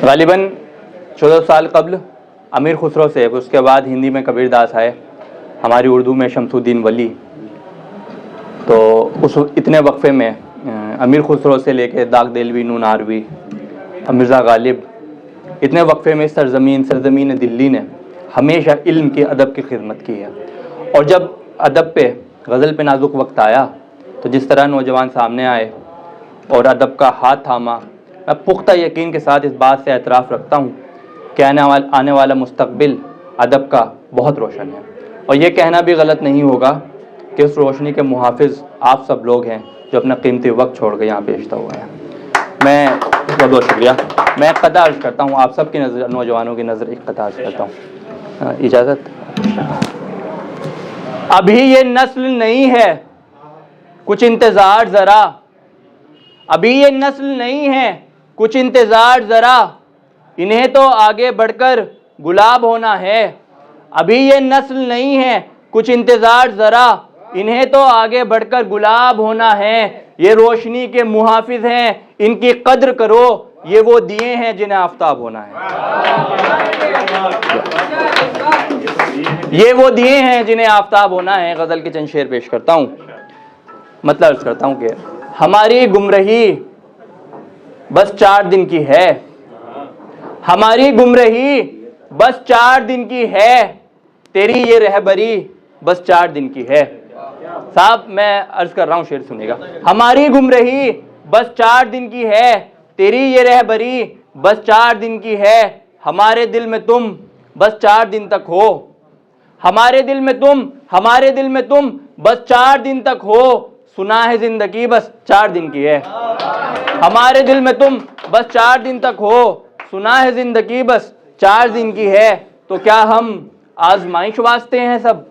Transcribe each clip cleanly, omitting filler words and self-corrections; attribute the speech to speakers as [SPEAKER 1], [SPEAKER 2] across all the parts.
[SPEAKER 1] गालिबन 14 साल कबल अमीर खुसरो से, उसके बाद हिंदी में कबीर दास आए, हमारी उर्दू में शमसुद्दीन वली। तो उस इतने वक्फे में अमीर खुसरो से लेके दाग देलवी, नून आरवी, मिर्ज़ा गालिब, इतने वक्फे में सरज़मीन दिल्ली ने हमेशा इल्म के अदब की खिदमत की है। और जब अदब पे गज़ल पे नाजुक वक्त आया तो जिस तरह नौजवान सामने आए और अदब का हाथ थामा, मैं पुख्ता यकीन के साथ इस बात से एतराफ़ रखता हूँ कि आने वाला मुस्तक़बिल अदब का बहुत रोशन है। और ये कहना भी गलत नहीं होगा कि उस रोशनी के मुहाफ़िज़ आप सब लोग हैं जो अपना कीमती वक्त छोड़ कर यहाँ पेशता हुए हैं। मैं बहुत बहुत शुक्रिया। मैं क़दा अर्ज़ करता हूँ, आप सब की नज़र, नौजवानों की नज़र एक क़दा अर्ज़ करता हूँ, इजाज़त। अभी ये नस्ल नहीं है, कुछ इंतज़ार ज़रा, अभी ये नस्ल नहीं है, कुछ इंतज़ार ज़रा, इन्हें तो आगे बढ़कर गुलाब होना है। अभी ये नस्ल नहीं है, कुछ इंतज़ार ज़रा, इन्हें तो आगे बढ़कर गुलाब होना है। ये रोशनी के मुहाफिज हैं, इनकी कद्र करो, ये वो दिए हैं जिन्हें आफताब होना है। ये वो दिए हैं जिन्हें आफताब होना है। गज़ल के चंद शेर पेश करता हूँ, मतलब अर्ज़ करता हूँ कि हमारी गुमराही बस 4 दिन की है, हमारी गुमराही बस 4 दिन की है, तेरी ये रहबरी बस 4 दिन की है। साहब मैं अर्ज कर रहा हूँ, शेर सुनिएगा। हमारी गुमराही बस 4 दिन की है, तेरी ये रहबरी बस 4 दिन की है। हमारे दिल में तुम बस 4 दिन तक हो, हमारे दिल में तुम बस 4 दिन तक हो, सुना है जिंदगी बस 4 दिन की है। हमारे दिल में तुम बस 4 दिन तक हो, सुना है जिंदगी बस 4 दिन की है। तो क्या हम आजमाइश वास्ते हैं सब,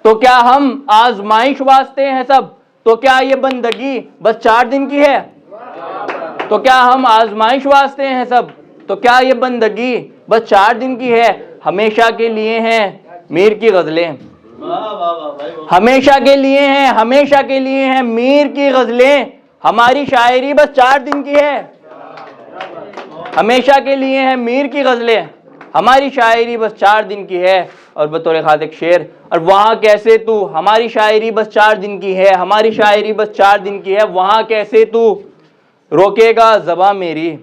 [SPEAKER 1] तो क्या हम आजमाइश वास्ते हैं सब, तो क्या ये बंदगी बस 4 दिन की है। तो क्या हम आजमाइश वास्ते हैं सब, तो क्या ये बंदगी बस 4 दिन की है। हमेशा के लिए हैं मीर की गज़लें, हमेशा के लिए हैं, हमेशा के लिए हैं मीर की गज़लें, हमारी शायरी बस 4 दिन की है। हमेशा के लिए हैं मीर की गज़लें, हमारी शायरी बस 4 दिन की है। और बतौर खास एक शेर, और वहाँ कैसे तू, हमारी शायरी बस 4 दिन की है, हमारी शायरी बस 4 दिन की है। वहाँ कैसे तू रोकेगा ज़बां मेरी,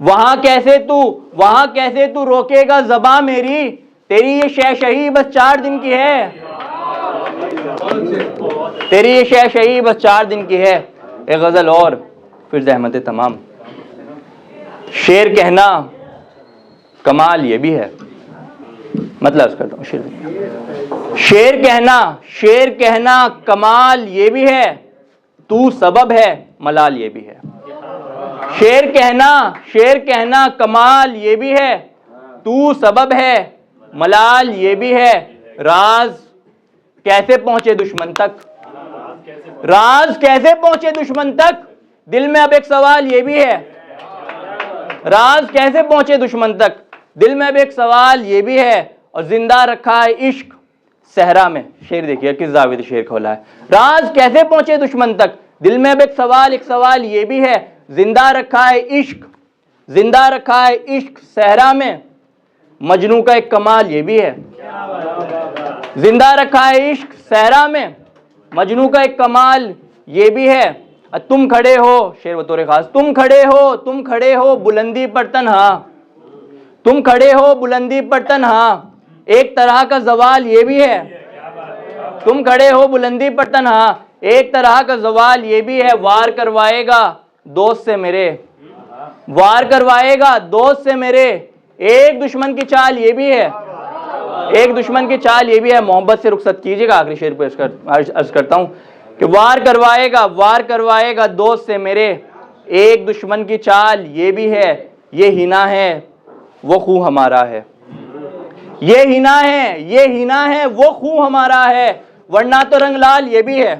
[SPEAKER 1] वहाँ कैसे तू रोकेगा ज़बां मेरी, तेरी ये शहशही बस 4 दिन की है, तेरी ये शहशही बस 4 दिन की है। एक गज़ल और फिर ज़हमत तमाम। शेर कहना कमाल ये भी है, मतलब अर्ज़ करता हूँ, शेर कहना कमाल ये भी है, तू सबब है मलाल ये भी है। शेर कहना कमाल ये भी है, तू सबब है मलाल ये भी है। राज कैसे पहुंचे दुश्मन तक, राज कैसे पहुंचे दुश्मन तक, दिल में अब एक सवाल ये भी है। राज कैसे पहुंचे दुश्मन तक, दिल में अब एक सवाल ये भी है। और जिंदा रखा है इश्क सहरा में, शेर देखिए किस जाविद शेर खोला है। राज कैसे पहुंचे दुश्मन तक, दिल में अब एक सवाल ये भी है। जिंदा रखा है इश्क सहरा में, मजनू का एक कमाल ये भी है। जिंदा रखा है इश्क सहरा में, मजनू का एक कमाल ये भी है। तुम खड़े हो, शेर बतौर खास, तुम खड़े हो बुलंदी पर तन्हा, तुम खड़े हो बुलंदी पर तन्हा, एक तरह का जवाल ये भी है। तुम खड़े हो बुलंदी पर तन्हा, एक तरह का जवाल ये भी है। वार करवाएगा दोस्त से मेरे, वार करवाएगा दोस्त से मेरे, एक दुश्मन की चाल ये भी है, एक दुश्मन की चाल ये भी है। मोहब्बत से रुखसत कीजिएगा, आखिरी शेर पे अर्ज करता हूँ कि वार करवाएगा दोस्त से मेरे, एक दुश्मन की चाल ये भी है। ये हिना है वो खूह हमारा है, ये हिना है वो खूह हमारा है, वरना तो रंग लाल ये भी है।